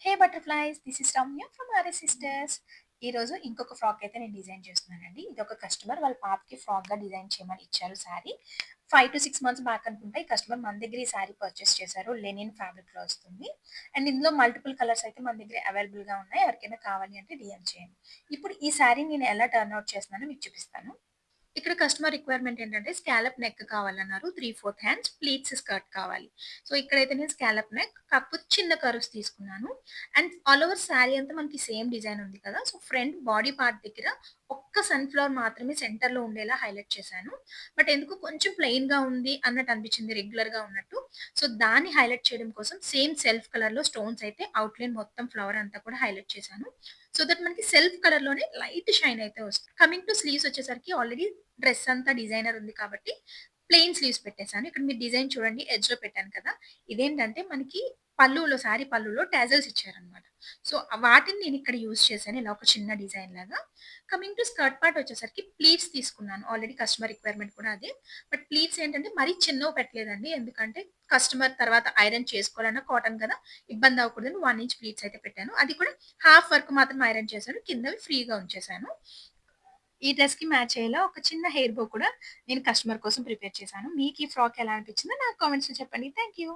Hey butterflies this is Ramya from RS sisters. ఈరోజు ఇంకొక frock అయితే నేను డిజైన్ చేస్తున్నానండి. ఇదొక కస్టమర్ వాళ్ళ పాపకి ఫ్రాక్‌గా డిజైన్ చేయమని ఇచ్చారు శారీ. 5-6 మంత్స్ బ్యాక్ అనుకుంటా ఈ కస్టమర్ మన దగ్గర ఈ శారీ పర్చేస్ చేశారు. లెనిన్ ఫ్యాబ్రిక్‌లో వస్తుంది. అండ్ ఇందులో మల్టిపుల్ కలర్స్ అయితే మన దగ్గర అవైలబుల్‌గా ఉన్నాయి. ఎవరికైనా కావాలి అంటే డీఎం చేయండి. ఇప్పుడు ఈ శారీని నేను ఎలా టర్న్ అవుట్ చేస్తున్నానో మీకు చూపిస్తాను. ఇక్కడ కస్టమర్ రిక్వైర్మెంట్ ఏంటంటే స్కాలప్ నెక్ కావాలన్నారు. 3/4 హ్యాండ్స్ ప్లీట్స్ స్కర్ట్ కావాలి. సో, ఇక్కడైతే నేను స్కాలప్ నెక్ కాకపోతే చిన్న కర్వ్స్ తీసుకున్నాను. అండ్ ఆల్ ఓవర్ శారీ అంతా మనకి సేమ్ డిజైన్ ఉంది కదా! సో, ఫ్రంట్ బాడీ పార్ట్ దగ్గర ఒక్క సన్‌ఫ్లవర్ మాత్రమే సెంటర్‌లో ఉండేలా హైలైట్ చేశాను. బట్ ఎందుకో కొంచెం ప్లెయిన్‌గా ఉంది అన్నట్టు అనిపించింది రెగ్యులర్‌గా ఉన్నట్టు. సో, దాన్ని హైలైట్ చేయడం కోసం సేమ్ సెల్ఫ్ కలర్‌లో స్టోన్స్ అయితే అవుట్‌లైన్ మొత్తం ఫ్లవర్ అంతా కూడా హైలైట్ చేశాను. సో దట్ మనకి సెల్ఫ్ కలర్‌లోనే లైట్ షైన్ అయితే వస్తుంది. కమింగ్ టు స్లీవ్స్ వచ్చేసరికి ఆల్రెడీ డ్రెస్ అంతా డిజైనర్ ఉంది కాబట్టి ప్లెయిన్ స్లీవ్స్ పెట్టేసాను. ఇక్కడ మీరు డిజైన్ చూడండి ఎడ్జ్‌లో పెట్టాను కదా! ఇదేంటంటే మనకి పల్లులో శారీ పల్లులో టాజెల్స్ ఇచ్చారనమాట. సో, వాటిని నేను ఇక్కడ యూజ్ చేశాను. ఇలా ఒక చిన్న డిజైన్ లాగా. కమింగ్ టు స్కర్ట్ పార్ట్ వచ్చేసరికి ప్లీట్స్ తీసుకున్నాను. ఆల్రెడీ కస్టమర్ రిక్వైర్మెంట్ కూడా అదే. బట్ ప్లీట్స్ ఏంటంటే మరీ చిన్నవి పెట్టలేదండి. ఎందుకంటే కస్టమర్ తర్వాత ఐరన్ చేసుకోవాలన్నా కాటన్ కదా! ఇబ్బంది అవ్వకూడదని 1 ఇంచ్ ప్లీట్స్ అయితే పెట్టాను. అది కూడా హాఫ్ వర్క్ మాత్రం ఐరన్ చేశాను. కిందవి ఫ్రీగా ఉంచేశాను. ఈ డ్రెస్‌కి మ్యాచ్ అయ్యేలా ఒక చిన్న హెయిర్ బో కూడా నేను కస్టమర్ కోసం ప్రిపేర్ చేశాను. మీకు ఈ ఫ్రాక్ ఎలా అనిపించిందో నాకు కామెంట్స్‌లో చెప్పండి. Thank you.